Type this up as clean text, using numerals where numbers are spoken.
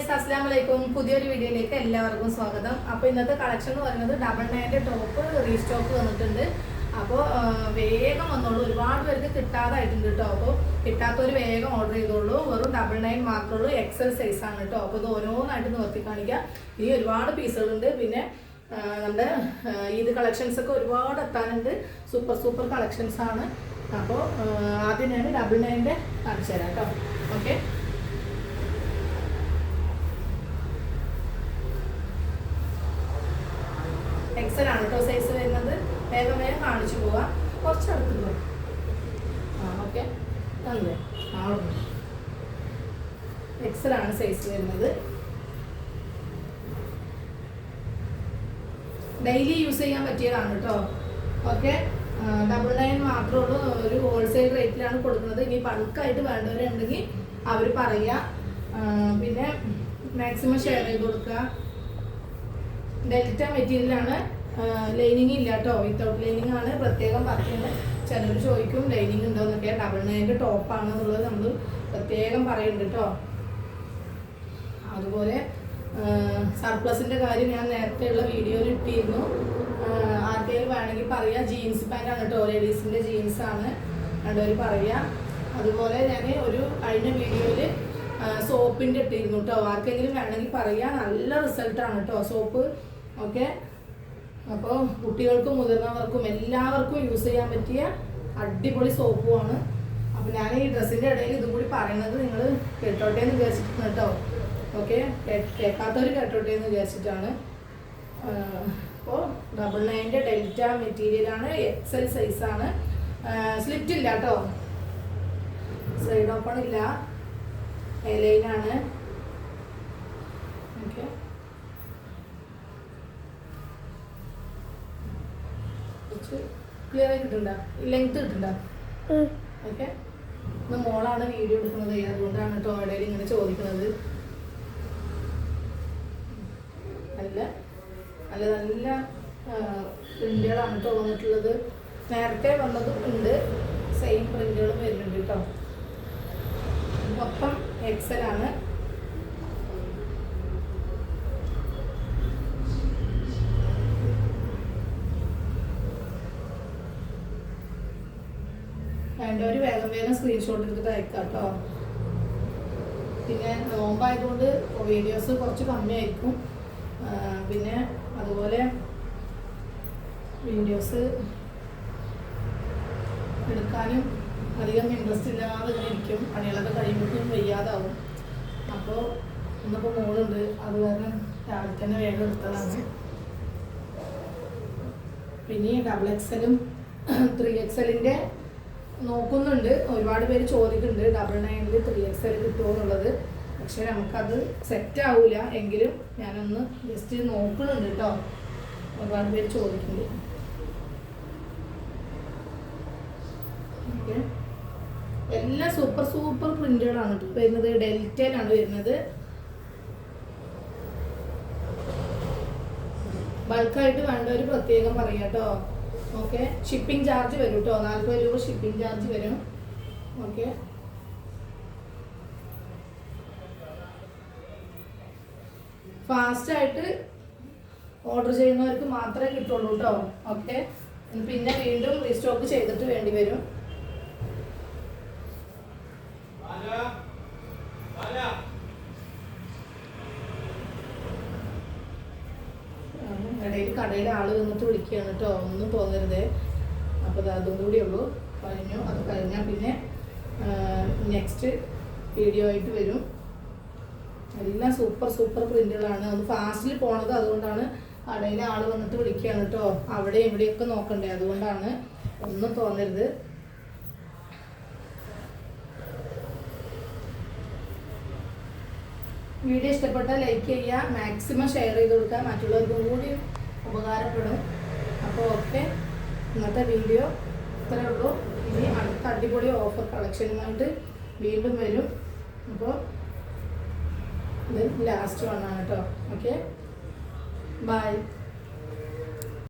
Guys അസ്സലാമലൈക്കും പുതിയൊരു വീഡിയോയിലേക്ക് എല്ലാവർക്കും സ്വാഗതം. അപ്പോൾ ഇന്നത്തെ കളക്ഷൻ എന്ന് പറയുന്നത് 99 ടോപ്പ് റീസ്റ്റോക്ക് വന്നിട്ടുണ്ട്. അപ്പോൾ വേഗം വന്നോളൂ, ഒരുപാട് പേർക്ക് കിട്ടാതായിട്ടുണ്ട് കേട്ടോ. അപ്പോൾ കിട്ടാത്തവർ വേഗം ഓർഡർ ചെയ്തോളൂ. വെറും 99 മാത്രമേ ഉള്ളൂ, എക്സൽ സൈസ് ആണ് കേട്ടോ. അപ്പോൾ ഇത് ഓരോന്നായിട്ട് നിർത്തി കാണിക്കാം. ഇനി ഒരുപാട് പീസുകളുണ്ട്. പിന്നെ നമ്മുടെ ഈദ് കളക്ഷൻസ് ഒക്കെ ഒരുപാട് എത്താനുണ്ട്. സൂപ്പർ കളക്ഷൻസ് ആണ്. അപ്പോൾ ആദ്യം ഞാൻ 99 കാണിച്ചു തരാം കേട്ടോ. ഓക്കെ, എക്സൽ ആണ് കേട്ടോ സൈസ് വരുന്നത്. വേഗം കാണിച്ചു പോവാം. കുറച്ച് അടുത്ത് പോവാം. ഓക്കെ, അല്ലേ എക്സൽ ആണ് സൈസ് വരുന്നത്. ഡെയിലി യൂസ് ചെയ്യാൻ പറ്റിയതാണ് കേട്ടോ. ഓക്കെ, 99 മാത്രമേ ഉള്ളൂ. ഒരു ഹോൾസെയിൽ റേറ്റിലാണ് കൊടുക്കുന്നത്. ഇനി ബൾക്കായിട്ട് വേണ്ടവരുണ്ടെങ്കിൽ അവർ പറയുക. പിന്നെ മാക്സിമം ഷെയർ ചെയ്ത് കൊടുക്കുക. ഡെൽറ്റ മെറ്റീരിയലാണ്, ലൈനിങ് ഇല്ല കേട്ടോ. വിത്തൗട്ട് ലൈനിങ് ആണ്. പ്രത്യേകം പറയുന്നത്. ചിലർ ചോദിക്കും ലൈനിങ് ഉണ്ടോ എന്നൊക്കെ. 99 ടോപ്പാണെന്നുള്ളത് നമ്മൾ പ്രത്യേകം പറയുന്നുണ്ട് കേട്ടോ. അതുപോലെ സർപ്ലസിൻ്റെ കാര്യം ഞാൻ നേരത്തെയുള്ള വീഡിയോയിൽ ഇട്ടിരുന്നു. ആർക്കെങ്കിലും വേണമെങ്കിൽ പറയുക. ജീൻസ് പാൻറ്റാണ് കേട്ടോ, ലേഡീസിൻ്റെ ജീൻസാണ് രണ്ടുപേർ പറയുക. അതുപോലെ ഞാൻ ഒരു കഴിഞ്ഞ വീഡിയോയിൽ സോപ്പിൻ്റെ ഇട്ടിരുന്നു കേട്ടോ. ആർക്കെങ്കിലും വേണമെങ്കിൽ പറയുക. നല്ല റിസൾട്ടാണ് കേട്ടോ സോപ്പ്. ഓക്കെ, അപ്പോൾ കുട്ടികൾക്കും മുതിർന്നവർക്കും എല്ലാവർക്കും യൂസ് ചെയ്യാൻ പറ്റിയ അടിപൊളി സോപ്പുമാണ്. അപ്പോൾ ഞാൻ ഈ ഡ്രസ്സിൻ്റെ ഇടയിൽ ഇതും കൂടി പറയുന്നത് നിങ്ങൾ കേട്ടോട്ടെ എന്ന് വിചാരിച്ചിട്ടാണ് കേട്ടോ. ഓക്കെ, കേൾക്കാത്തവർ കേട്ടോട്ടെ എന്ന് വിചാരിച്ചിട്ടാണ്. അപ്പോൾ 99 ഡെൽറ്റ മെറ്റീരിയലാണ്, എക്സൽ സൈസാണ്. സ്ലിറ്റ് ഇല്ല കേട്ടോ, സൈഡ് ഓപ്പൺ ഇല്ല, എലൈനാണ്. ഓക്കെ, കുറച്ച് ക്ലിയർ ആയി കിട്ടുന്നുണ്ടോ? ലെങ്ത് കിട്ടുന്നുണ്ടോ? ഓക്കെ, ഇന്ന് മോളാണ് വീഡിയോ എടുക്കുന്നത്, അതുകൊണ്ടാണ് കേട്ടോ ഇടയിൽ ഇങ്ങനെ ചോദിക്കുന്നത്. നല്ല നല്ല നല്ല പ്രിന്റുകളാണ് കേട്ടോ വന്നിട്ടുള്ളത്. നേരത്തെ വന്നതും ഉണ്ട്, സെയിം പ്രിന്റുകളും വരുന്നുണ്ട് കേട്ടോ. മൊത്തം എക്സലാണ്. വേണ്ടവർ വേഗം സ്ക്രീൻഷോട്ട് എടുത്തിട്ട് അയക്കാം കേട്ടോ. പിന്നെ നോമ്പായതുകൊണ്ട് വീഡിയോസ് കുറച്ച് കമ്മിയായിരിക്കും. പിന്നെ അതുപോലെ വീഡിയോസ് എടുക്കാനും അധികം ഇൻട്രസ്റ്റ് ഇല്ലാതെ ഇങ്ങനെ ഇരിക്കും. പണികളൊക്കെ കഴിയുമ്പോഴേക്കും വയ്യാതാവും. അപ്പോൾ ഇന്നിപ്പോൾ മോളുണ്ട്, അത് കാരണം രാവിലെ തന്നെ വേഗം എടുത്തതാണ്. പിന്നെ XXL 3XL നോക്കുന്നുണ്ട്. ഒരുപാട് പേര് ചോദിക്കുന്നുണ്ട് 99 3XL കിട്ടുമോ എന്നുള്ളത്. പക്ഷെ നമുക്കത് സെറ്റ് ആവില്ല. എങ്കിലും ഞാനൊന്ന് ജസ്റ്റ് നോക്കുന്നുണ്ട് കേട്ടോ. ഒരുപാട് പേര് ചോദിക്കുന്നുണ്ട്. ഓക്കെ, എല്ലാം സൂപ്പർ പ്രിന്റുകളാണ് വരുന്നത്. ഡെൽറ്റയിലാണ് വരുന്നത്. ബൾക്കായിട്ട് വേണ്ടവർ പ്രത്യേകം പറയാം കേട്ടോ. ഓക്കെ, ഷിപ്പിംഗ് ചാർജ് വരും കേട്ടോ. 40 രൂപ ഷിപ്പിംഗ് ചാർജ് വരും. ഓക്കെ, ഫാസ്റ്റായിട്ട് ഓർഡർ ചെയ്യുന്നവർക്ക് മാത്രമേ കിട്ടുള്ളൂ കേട്ടോ. ഓക്കെ, പിന്നെ വീണ്ടും റീസ്റ്റോക്ക് ചെയ്തിട്ട് വേണ്ടി വരും. കടയിൽ ആള് വന്നിട്ട് വിളിക്കുകയാണ് കേട്ടോ, ഒന്നും തോന്നരുതേ. അപ്പോൾ അതും കൂടി ഉള്ളൂ, കഴിഞ്ഞു. അത് കഴിഞ്ഞാൽ പിന്നെ നെക്സ്റ്റ് വീഡിയോ ആയിട്ട് വരും. എല്ലാം സൂപ്പർ പ്രിന്റുകളാണ്. ഒന്ന് ഫാസ്റ്റിൽ പോണത്, അതുകൊണ്ടാണ് കടയിൽ ആള് വന്നിട്ട് വിളിക്കുകയാണ് കേട്ടോ. അവിടെ ഇവിടെയൊക്കെ നോക്കണ്ടേ, അതുകൊണ്ടാണ്. ഒന്നും തോന്നരുത്. വീഡിയോ ഇഷ്ടപ്പെട്ടാൽ ലൈക്ക് ചെയ്യുക, മാക്സിമം ഷെയർ ചെയ്ത് കൊടുക്കുക, മറ്റുള്ളവർക്കും കൂടി ഉപകാരപ്പെടും. അപ്പോൾ ഓക്കെ, ഇന്നത്തെ വീഡിയോ ഇത്രയേ ഉള്ളൂ. ഇനി അടുത്ത അടിപൊളി ഓഫർ കളക്ഷനുമായിട്ട് വീണ്ടും വരും. അപ്പോൾ ഇത് ലാസ്റ്റ് വണ്ണാണ് കേട്ടോ. Okay, by.